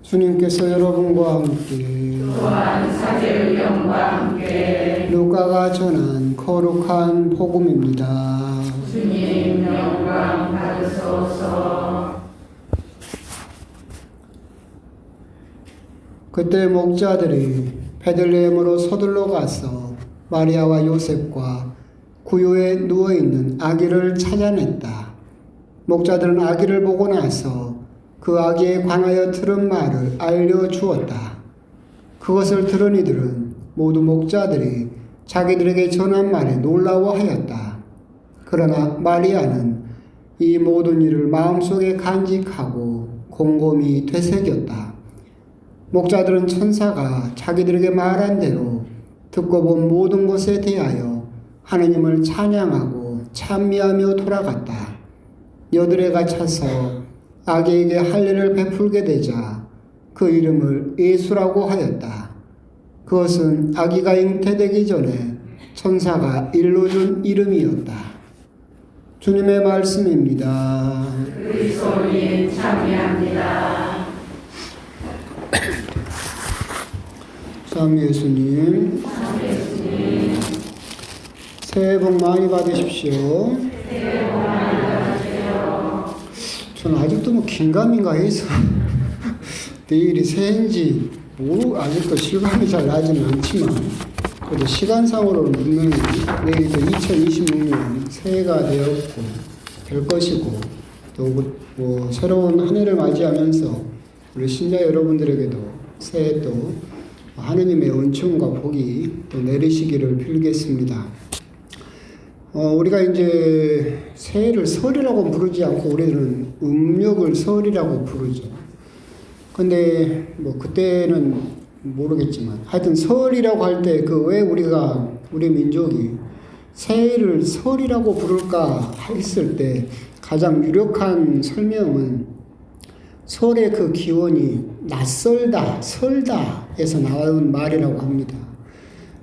주님께서 여러분과 함께 또한 사제의 영과 함께 루카가 전한 거룩한 복음입니다. 주님 영광 받으소서. 그때 목자들이 베들레헴으로 서둘러 가서 마리아와 요셉과 구유에 누워있는 아기를 찾아냈다. 목자들은 아기를 보고 나서 그 아기에 관하여 들은 말을 알려주었다. 그것을 들은 이들은 모두 목자들이 자기들에게 전한 말에 놀라워하였다. 그러나 마리아는 이 모든 일을 마음속에 간직하고 곰곰이 되새겼다. 목자들은 천사가 자기들에게 말한 대로 듣고 본 모든 것에 대하여 하느님을 찬양하고 찬미하며 돌아갔다. 여드레가 차서 아기에게 할례를 베풀게 되자 그 이름을 예수라고 하였다. 그것은 아기가 잉태되기 전에 천사가 일러준 이름이었다. 주님의 말씀입니다. 그리스도님 참여합니다. 참 예수님, 새해 복 많이 받으십시오. 저는 아직도 뭐 긴가민가 해서 내일이 새해인지 아직도 실감이 잘 나지는 않지만 그래도 시간상으로는 분명히 내일이 2026년 새해가 되었고 될 것이고 또 뭐 새로운 한 해를 맞이하면서 우리 신자 여러분들에게도 새해 또 하느님의 은총과 복이 또 내리시기를 빌겠습니다. 우리가 이제 새해를 설이라고 부르지 않고 우리는 음력을 설이라고 부르죠. 근데 뭐 그때는 모르겠지만 하여튼 설이라고 할 때 그 왜 우리 민족이 새해를 설이라고 부를까 했을 때 가장 유력한 설명은 설의 그 기원이 낯설다, 설다에서 나온 말이라고 합니다.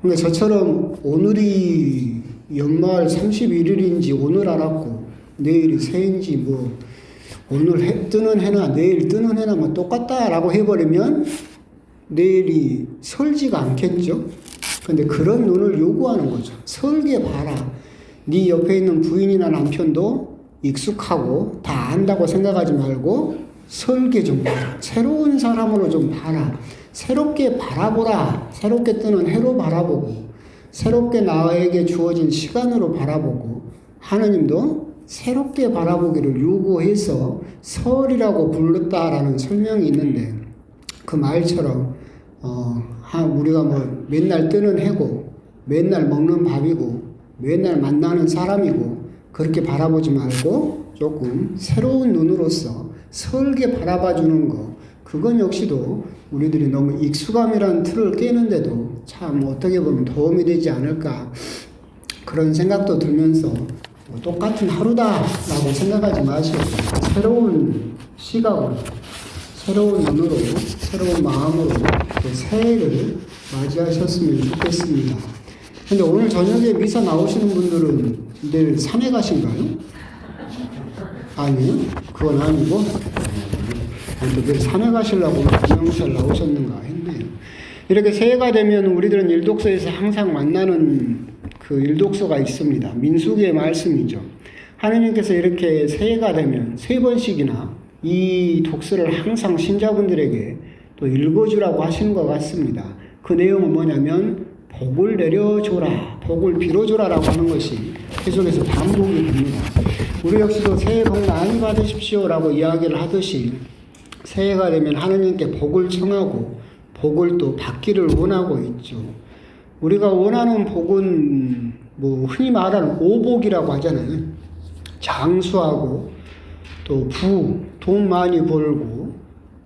그러니까 저처럼 오늘이 연말 31일인지 오늘 알았고 내일이 새해인지 뭐 오늘 뜨는 해나 내일 뜨는 해나 뭐 똑같다라고 해버리면 내일이 설지가 않겠죠. 근데 그런 눈을 요구하는 거죠. 설게 봐라. 네 옆에 있는 부인이나 남편도 익숙하고 다 안다고 생각하지 말고 설게 좀 봐라. 새로운 사람으로 좀 봐라. 새롭게 바라보라. 새롭게 뜨는 해로 바라보고 새롭게 나에게 주어진 시간으로 바라보고 하느님도 새롭게 바라보기를 요구해서 설이라고 불렀다라는 설명이 있는데 그 말처럼 우리가 뭐 맨날 뜨는 해고 맨날 먹는 밥이고 맨날 만나는 사람이고 그렇게 바라보지 말고 조금 새로운 눈으로서 설게 바라봐주는 거 그건 역시도 우리들이 너무 익숙함이라는 틀을 깨는데도 참 어떻게 보면 도움이 되지 않을까 그런 생각도 들면서 똑같은 하루다라고 생각하지 마시고 새로운 시각으로 새로운 눈으로 새로운 마음으로 또 새해를 맞이하셨으면 좋겠습니다. 근데 오늘 저녁에 미사 나오시는 분들은 내일 산에 가신가요? 아니요? 그건 아니고 내일 산에 가시려고 안녕시를 나오셨는가 했네요. 이렇게 새해가 되면 우리들은 일독서에서 항상 만나는 그 일독서가 있습니다. 민수기의 말씀이죠. 하느님께서 이렇게 새해가 되면 3번씩이나 이 독서를 항상 신자분들에게 또 읽어주라고 하시는 것 같습니다. 그 내용은 뭐냐면 복을 내려줘라, 복을 빌어줘라라고 하는 것이 계속해서 반복이 됩니다. 우리 역시도 새해 복 많이 받으십시오라고 이야기를 하듯이 새해가 되면 하느님께 복을 청하고 복을 또 받기를 원하고 있죠. 우리가 원하는 복은 뭐 흔히 말하는 오복이라고 하잖아요. 장수하고 또 돈 많이 벌고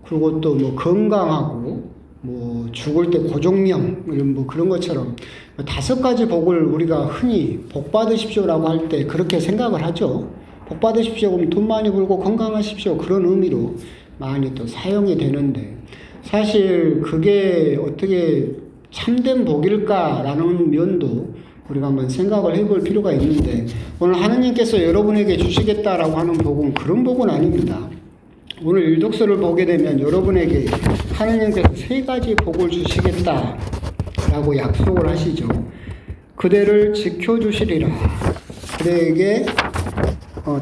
그리고 또 뭐 건강하고 뭐 죽을 때 고종명 뭐 그런 것처럼 5가지 복을 우리가 흔히 복 받으십시오라고 할 때 그렇게 생각을 하죠. 복 받으십시오 그러면 돈 많이 벌고 건강하십시오 그런 의미로 많이 또 사용이 되는데 사실 그게 어떻게 참된 복일까라는 면도 우리가 한번 생각을 해볼 필요가 있는데 오늘 하느님께서 여러분에게 주시겠다라고 하는 복은 그런 복은 아닙니다. 오늘 일독서를 보게 되면 여러분에게 하느님께서 세 가지 복을 주시겠다라고 약속을 하시죠. 그대를 지켜주시리라. 그대에게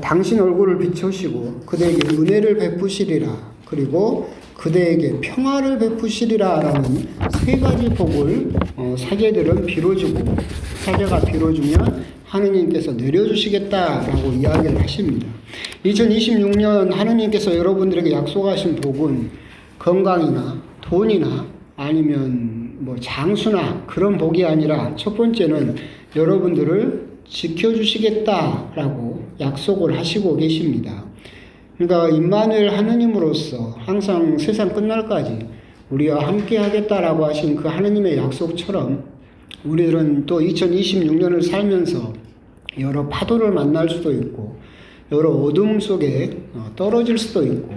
당신 얼굴을 비추시고 그대에게 은혜를 베푸시리라. 그리고 그대에게 평화를 베푸시리라 라는 세 가지 복을 사제들은 빌어주고 사제가 빌어주면 하느님께서 내려주시겠다라고 이야기를 하십니다. 2026년 하느님께서 여러분들에게 약속하신 복은 건강이나 돈이나 아니면 뭐 장수나 그런 복이 아니라 첫 번째는 여러분들을 지켜주시겠다라고 약속을 하시고 계십니다. 그러니까 임마누엘 하느님으로서 항상 세상 끝날까지 우리와 함께 하겠다라고 하신 그 하느님의 약속처럼 우리들은 또 2026년을 살면서 여러 파도를 만날 수도 있고 여러 어둠 속에 떨어질 수도 있고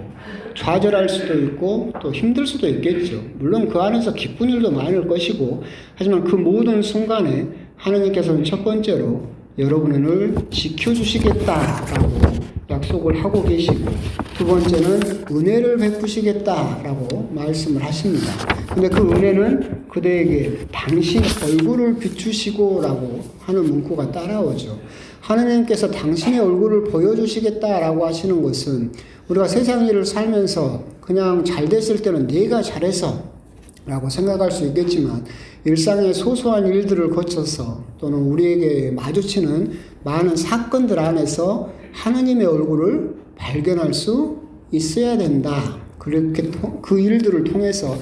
좌절할 수도 있고 또 힘들 수도 있겠죠. 물론 그 안에서 기쁜 일도 많을 것이고 하지만 그 모든 순간에 하느님께서는 첫 번째로 여러분을 지켜주시겠다라고 약속을 하고 계시고 두 번째는 은혜를 베푸시겠다라고 말씀을 하십니다. 근데 그 은혜는 그대에게 당신 얼굴을 비추시고라고 하는 문구가 따라오죠. 하느님께서 당신의 얼굴을 보여주시겠다라고 하시는 것은 우리가 세상 일을 살면서 그냥 잘 됐을 때는 내가 잘해서 라고 생각할 수 있겠지만 일상의 소소한 일들을 거쳐서 또는 우리에게 마주치는 많은 사건들 안에서 하느님의 얼굴을 발견할 수 있어야 된다. 그렇게 그 일들을 통해서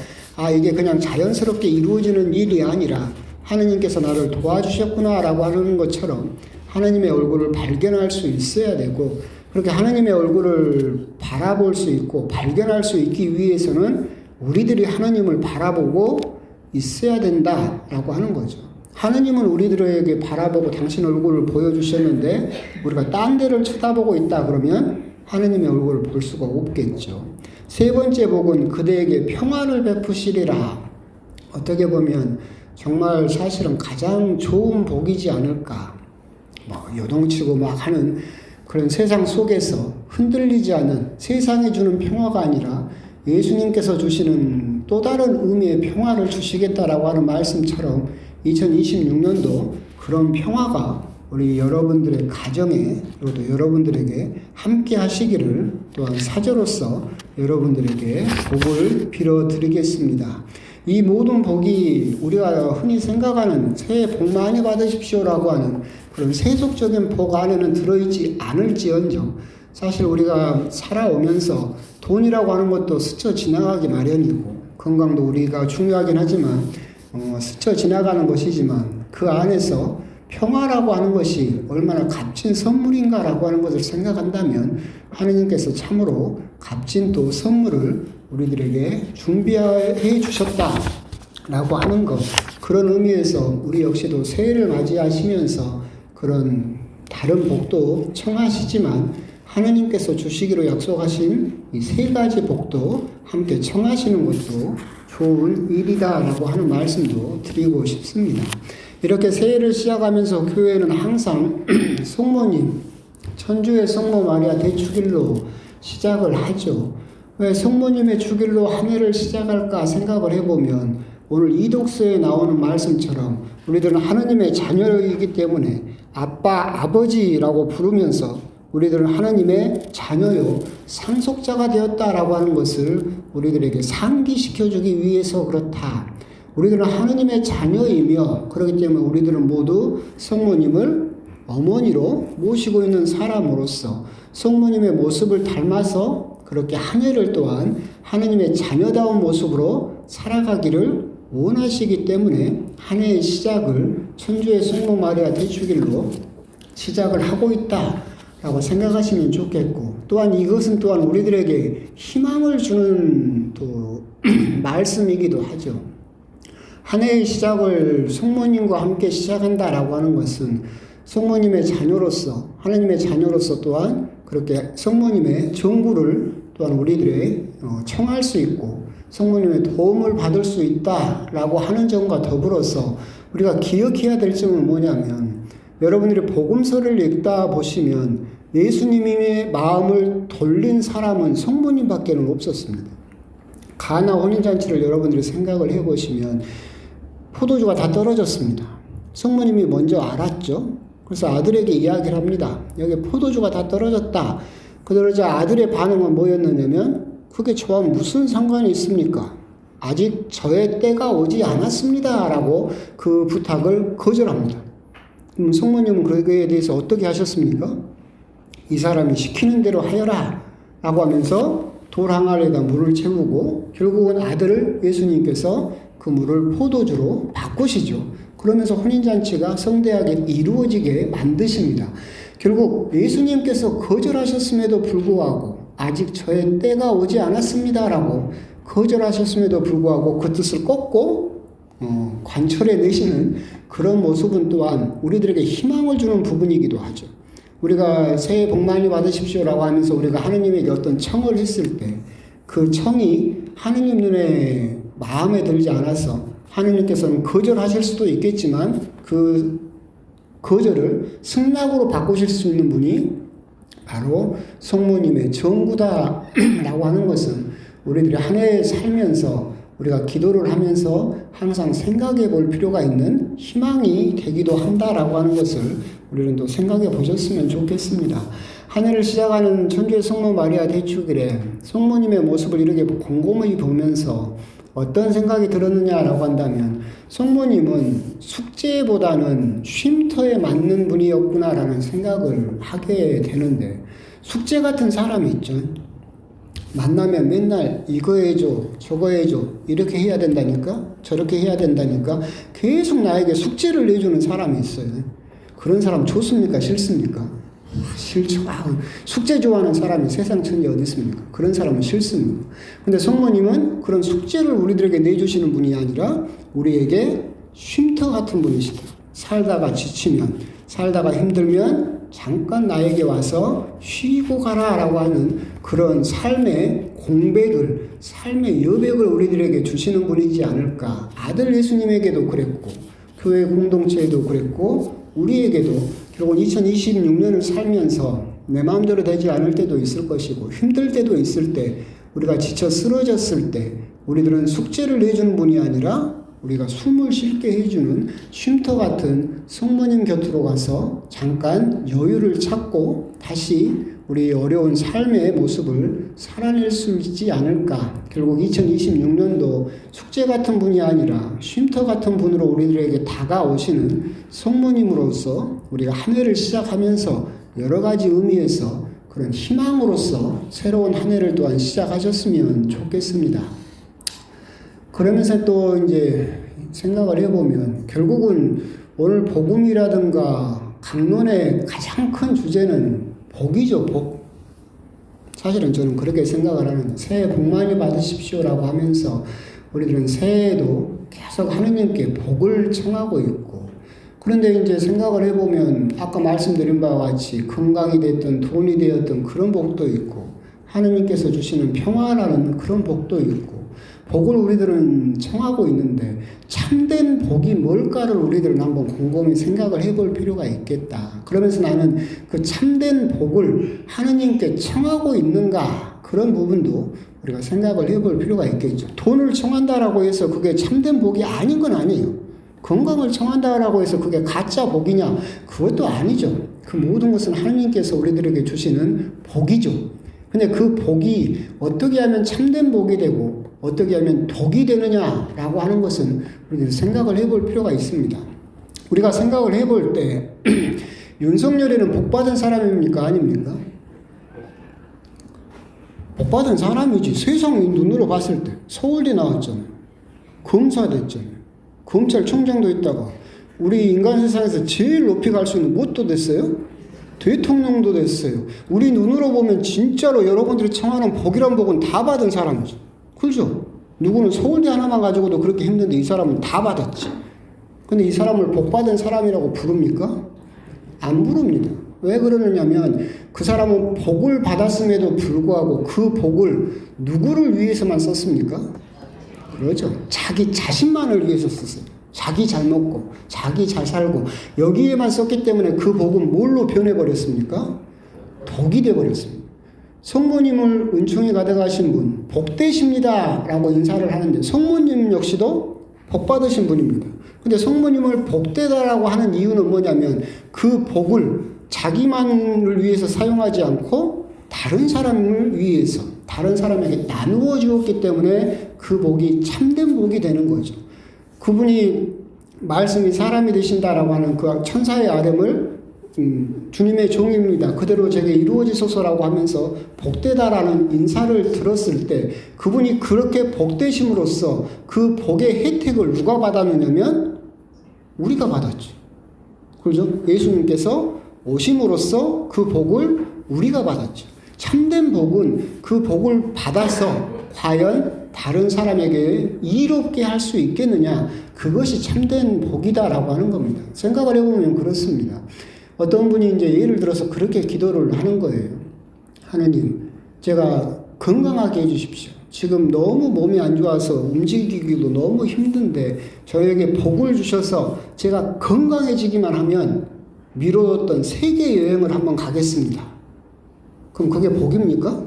이게 그냥 자연스럽게 이루어지는 일이 아니라 하느님께서 나를 도와주셨구나라고 하는 것처럼 하느님의 얼굴을 발견할 수 있어야 되고 그렇게 하느님의 얼굴을 바라볼 수 있고 발견할 수 있기 위해서는 우리들이 하느님을 바라보고 있어야 된다라고 하는 거죠. 하느님은 우리들에게 바라보고 당신 얼굴을 보여주셨는데 우리가 딴 데를 쳐다보고 있다 그러면 하느님의 얼굴을 볼 수가 없겠죠. 세 번째 복은 그대에게 평화를 베푸시리라. 어떻게 보면 정말 사실은 가장 좋은 복이지 않을까. 요동치고 막 하는 그런 세상 속에서 흔들리지 않은 세상이 주는 평화가 아니라 예수님께서 주시는 또 다른 의미의 평화를 주시겠다라고 하는 말씀처럼 2026년도 그런 평화가 우리 여러분들의 가정에 그리고 또 여러분들에게 함께 하시기를 또한 사제로서 여러분들에게 복을 빌어드리겠습니다. 이 모든 복이 우리가 흔히 생각하는 새해 복 많이 받으십시오라고 하는 그런 세속적인 복 안에는 들어있지 않을지언정 사실 우리가 살아오면서 돈이라고 하는 것도 스쳐 지나가기 마련이고 건강도 우리가 중요하긴 하지만 스쳐 지나가는 것이지만 그 안에서 평화라고 하는 것이 얼마나 값진 선물인가라고 하는 것을 생각한다면 하느님께서 참으로 값진 또 선물을 우리들에게 준비해 주셨다라고 하는 것 그런 의미에서 우리 역시도 새해를 맞이하시면서 그런 다른 복도 청하시지만 하느님께서 주시기로 약속하신 이 세 가지 복도 함께 청하시는 것도 좋은 일이다라고 하는 말씀도 드리고 싶습니다. 이렇게 새해를 시작하면서 교회는 항상 성모님, 천주의 성모 마리아 대축일로 시작을 하죠. 왜 성모님의 축일로 한 해를 시작할까 생각을 해보면 오늘 이독서에 나오는 말씀처럼 우리들은 하느님의 자녀이기 때문에 아빠, 아버지라고 부르면서 우리들은 하느님의 자녀요 상속자가 되었다라고 하는 것을 우리들에게 상기시켜주기 위해서 그렇다. 우리들은 하느님의 자녀이며 그렇기 때문에 우리들은 모두 성모님을 어머니로 모시고 있는 사람으로서 성모님의 모습을 닮아서 그렇게 한 해를 또한 하느님의 자녀다운 모습으로 살아가기를 원하시기 때문에 한 해의 시작을 천주의 성모 마리아 대축일로 시작을 하고 있다. 라고 생각하시면 좋겠고 또한 이것은 또한 우리들에게 희망을 주는 또 말씀이기도 하죠. 한 해의 시작을 성모님과 함께 시작한다라고 하는 것은 성모님의 자녀로서 하나님의 자녀로서 또한 그렇게 성모님의 정구를 또한 우리들의 청할 수 있고 성모님의 도움을 받을 수 있다라고 하는 점과 더불어서 우리가 기억해야 될 점은 뭐냐면 여러분들이 복음서를 읽다 보시면 예수님의 마음을 돌린 사람은 성모님밖에 없었습니다. 가나 혼인잔치를 여러분들이 생각을 해보시면 포도주가 다 떨어졌습니다. 성모님이 먼저 알았죠. 그래서 아들에게 이야기를 합니다. 여기 포도주가 다 떨어졌다. 그러자 아들의 반응은 뭐였느냐면 그게 저와 무슨 상관이 있습니까? 아직 저의 때가 오지 않았습니다. 라고 그 부탁을 거절합니다. 그럼 성모님은 그에 대해서 어떻게 하셨습니까? 이 사람이 시키는 대로 하여라. 라고 하면서 돌 항아리에다 물을 채우고 결국은 아들을 예수님께서 그 물을 포도주로 바꾸시죠. 그러면서 혼인잔치가 성대하게 이루어지게 만드십니다. 결국 예수님께서 거절하셨음에도 불구하고 아직 저의 때가 오지 않았습니다. 라고 거절하셨음에도 불구하고 그 뜻을 꺾고 관철해 내시는 그런 모습은 또한 우리들에게 희망을 주는 부분이기도 하죠. 우리가 새해 복 많이 받으십시오라고 하면서 우리가 하느님에게 어떤 청을 했을 때 그 청이 하느님 눈에 마음에 들지 않아서 하느님께서는 거절하실 수도 있겠지만 그 거절을 승낙으로 바꾸실 수 있는 분이 바로 성모님의 정구다라고 하는 것은 우리들이 한 해 살면서 우리가 기도를 하면서 항상 생각해 볼 필요가 있는 희망이 되기도 한다라고 하는 것을 우리는 또 생각해 보셨으면 좋겠습니다. 한 해를 시작하는 천주의 성모 마리아 대축일에 성모님의 모습을 이렇게 곰곰이 보면서 어떤 생각이 들었느냐라고 한다면 성모님은 숙제보다는 쉼터에 맞는 분이었구나라는 생각을 하게 되는데 숙제 같은 사람이 있죠. 만나면 맨날 이거 해줘 저거 해줘 이렇게 해야 된다니까 저렇게 해야 된다니까 계속 나에게 숙제를 내주는 사람이 있어요. 그런 사람 좋습니까? 싫습니까? 싫죠. 숙제 좋아하는 사람이 세상 천지 어디 있습니까? 그런 사람은 싫습니다. 근데 성모님은 그런 숙제를 우리들에게 내주시는 분이 아니라 우리에게 쉼터 같은 분이시다. 살다가 지치면 살다가 힘들면 잠깐 나에게 와서 쉬고 가라라고 하는 그런 삶의 공백을 삶의 여백을 우리들에게 주시는 분이지 않을까. 아들 예수님에게도 그랬고 교회 공동체에도 그랬고 우리에게도 결국 2026년을 살면서 내 마음대로 되지 않을 때도 있을 것이고 힘들 때도 있을 때 우리가 지쳐 쓰러졌을 때 우리들은 숙제를 내주는 분이 아니라 우리가 숨을 쉬게 해주는 쉼터 같은 성모님 곁으로 가서 잠깐 여유를 찾고 다시 우리 어려운 삶의 모습을 살아낼 수 있지 않을까. 결국 2026년도 숙제 같은 분이 아니라 쉼터 같은 분으로 우리들에게 다가오시는 성모님으로서 우리가 한 해를 시작하면서 여러 가지 의미에서 그런 희망으로서 새로운 한 해를 또한 시작하셨으면 좋겠습니다. 그러면서 또 이제 생각을 해보면 결국은 오늘 복음이라든가 강론의 가장 큰 주제는 복이죠, 복. 사실은 저는 그렇게 생각을 하는데 새해 복 많이 받으십시오라고 하면서 우리들은 새해에도 계속 하느님께 복을 청하고 있고 그런데 이제 생각을 해보면 아까 말씀드린 바와 같이 건강이 됐든 돈이 되었든 그런 복도 있고 하느님께서 주시는 평화라는 그런 복도 있고 복을 우리들은 청하고 있는데 참된 복이 뭘까를 우리들은 한번 곰곰이 생각을 해볼 필요가 있겠다. 그러면서 나는 그 참된 복을 하느님께 청하고 있는가 그런 부분도 우리가 생각을 해볼 필요가 있겠죠. 돈을 청한다라고 해서 그게 참된 복이 아닌 건 아니에요. 건강을 청한다라고 해서 그게 가짜 복이냐? 그것도 아니죠. 그 모든 것은 하느님께서 우리들에게 주시는 복이죠. 근데 그 복이 어떻게 하면 참된 복이 되고 어떻게 하면 독이 되느냐라고 하는 것은 우리들이 생각을 해볼 필요가 있습니다. 우리가 생각을 해볼 때 윤석열이는 복받은 사람입니까? 아닙니까? 복받은 사람이지. 세상의 눈으로 봤을 때 서울대 나왔잖아요. 검사 됐잖아요. 검찰총장도 있다가 우리 인간 세상에서 제일 높이 갈 수 있는 무엇도 됐어요? 대통령도 됐어요. 우리 눈으로 보면 진짜로 여러분들이 청하는 복이란 복은 다 받은 사람이죠. 그렇죠? 누구는 서울대 하나만 가지고도 그렇게 힘든데 이 사람은 다 받았지. 근데 이 사람을 복받은 사람이라고 부릅니까? 안 부릅니다. 왜 그러느냐면 그 사람은 복을 받았음에도 불구하고 그 복을 누구를 위해서만 썼습니까? 그렇죠. 자기 자신만을 위해서 썼어요. 자기 잘 먹고 자기 잘 살고 여기에만 썼기 때문에 그 복은 뭘로 변해버렸습니까? 독이 되어버렸습니다. 성모님을 은총이 가득하신 분, 복되십니다 라고 인사를 하는데 성모님 역시도 복받으신 분입니다. 근데 성모님을 복되다라고 하는 이유는 뭐냐면 그 복을 자기만을 위해서 사용하지 않고 다른 사람을 위해서, 다른 사람에게 나누어 주었기 때문에 그 복이 참된 복이 되는 거죠. 그분이 말씀이 사람이 되신다라고 하는 그 천사의 아뢰을 주님의 종입니다. 그대로 제게 이루어지소서라고 하면서 복되다라는 인사를 들었을 때 그분이 그렇게 복되심으로써 그 복의 혜택을 누가 받았느냐면 우리가 받았죠. 그렇죠? 예수님께서 오심으로써 그 복을 우리가 받았죠. 참된 복은 그 복을 받아서 과연 다른 사람에게 이롭게 할 수 있겠느냐, 그것이 참된 복이다라고 하는 겁니다. 생각을 해보면 그렇습니다. 어떤 분이 이제 예를 들어서 그렇게 기도를 하는 거예요. 하느님, 제가 건강하게 해주십시오. 지금 너무 몸이 안 좋아서 움직이기도 너무 힘든데 저에게 복을 주셔서 제가 건강해지기만 하면 미뤄뒀던 세계 여행을 한번 가겠습니다. 그럼 그게 복입니까?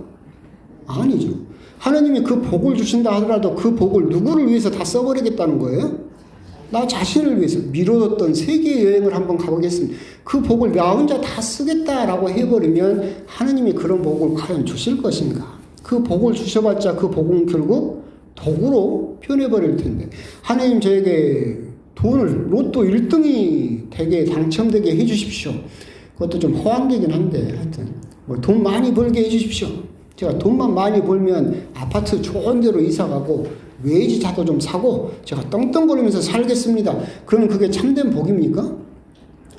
아니죠. 하나님이 그 복을 주신다 하더라도 그 복을 누구를 위해서 다 써버리겠다는 거예요? 나 자신을 위해서 미뤄뒀던 세계 여행을 한번 가보겠습니다. 그 복을 나 혼자 다 쓰겠다라고 해버리면 하나님이 그런 복을 과연 주실 것인가? 그 복을 주셔봤자 그 복은 결국 독으로 변해버릴 텐데, 하나님 저에게 돈을 로또 1등이 되게 당첨되게 해주십시오. 그것도 좀 허황되긴 한데 하여튼 뭐 돈 많이 벌게 해주십시오. 제가 돈만 많이 벌면 아파트 좋은 데로 이사가고 외지차도 좀 사고 제가 떵떵거리면서 살겠습니다. 그러면 그게 참된 복입니까?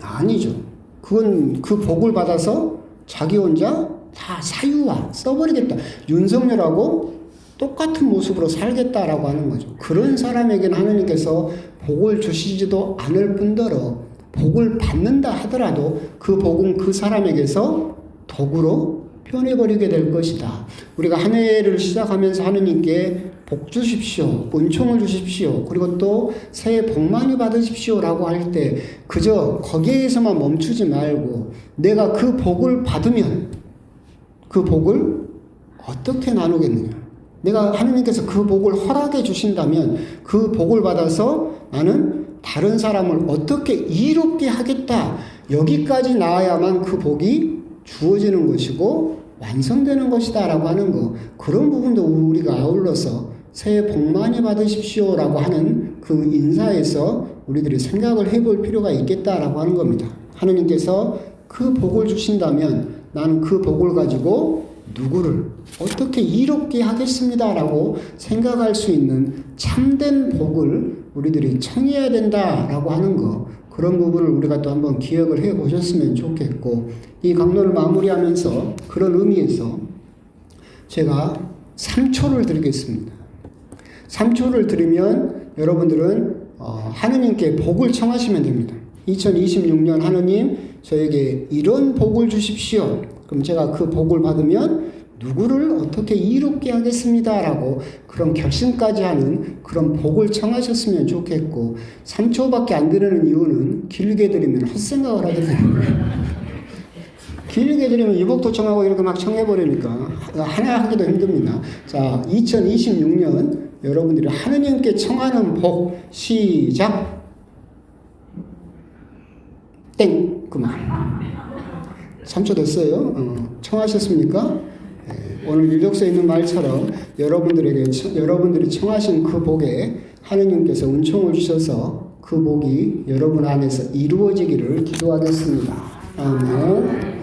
아니죠. 그건 그 복을 받아서 자기 혼자 다 사유화 써버리겠다. 윤석열하고 똑같은 모습으로 살겠다라고 하는 거죠. 그런 사람에게는 하나님께서 복을 주시지도 않을 뿐더러 복을 받는다 하더라도 그 복은 그 사람에게서 독으로 변해버리게 될 것이다. 우리가 한 해를 시작하면서 하느님께 복 주십시오, 은총을 주십시오, 그리고 또 새해 복 많이 받으십시오 라고 할 때 그저 거기에서만 멈추지 말고 내가 그 복을 받으면 그 복을 어떻게 나누겠느냐. 내가 하느님께서 그 복을 허락해 주신다면 그 복을 받아서 나는 다른 사람을 어떻게 이롭게 하겠다. 여기까지 나아야만 그 복이 주어지는 것이고 완성되는 것이다 라고 하는 거, 그런 부분도 우리가 아울러서 새해 복 많이 받으십시오 라고 하는 그 인사에서 우리들이 생각을 해볼 필요가 있겠다라고 하는 겁니다. 하느님께서 그 복을 주신다면 나는 그 복을 가지고 누구를 어떻게 이롭게 하겠습니다 라고 생각할 수 있는 참된 복을 우리들이 청해야 된다라고 하는 거, 그런 부분을 우리가 또 한번 기억을 해 보셨으면 좋겠고, 이 강론을 마무리하면서 그런 의미에서 제가 3초를 드리겠습니다. 3초를 드리면 여러분들은 하느님께 복을 청하시면 됩니다. 2026년 하느님 저에게 이런 복을 주십시오. 그럼 제가 그 복을 받으면 누구를 어떻게 이롭게 하겠습니다 라고 그런 결심까지 하는 그런 복을 청하셨으면 좋겠고, 3초밖에 안 드리는 이유는 길게 드리면 헛생각을 하게 됩니다. 길게 드리면 이복도 청하고 이렇게 막 청해버리니까 하나 하기도 힘듭니다. 자, 2026년 여러분들이 하느님께 청하는 복 시작. 땡. 그만. 3초 됐어요. 청하셨습니까? 오늘 일독서에 있는 말처럼 여러분들이 청하신 그 복에 하느님께서 은총을 주셔서 그 복이 여러분 안에서 이루어지기를 기도하겠습니다. 아멘.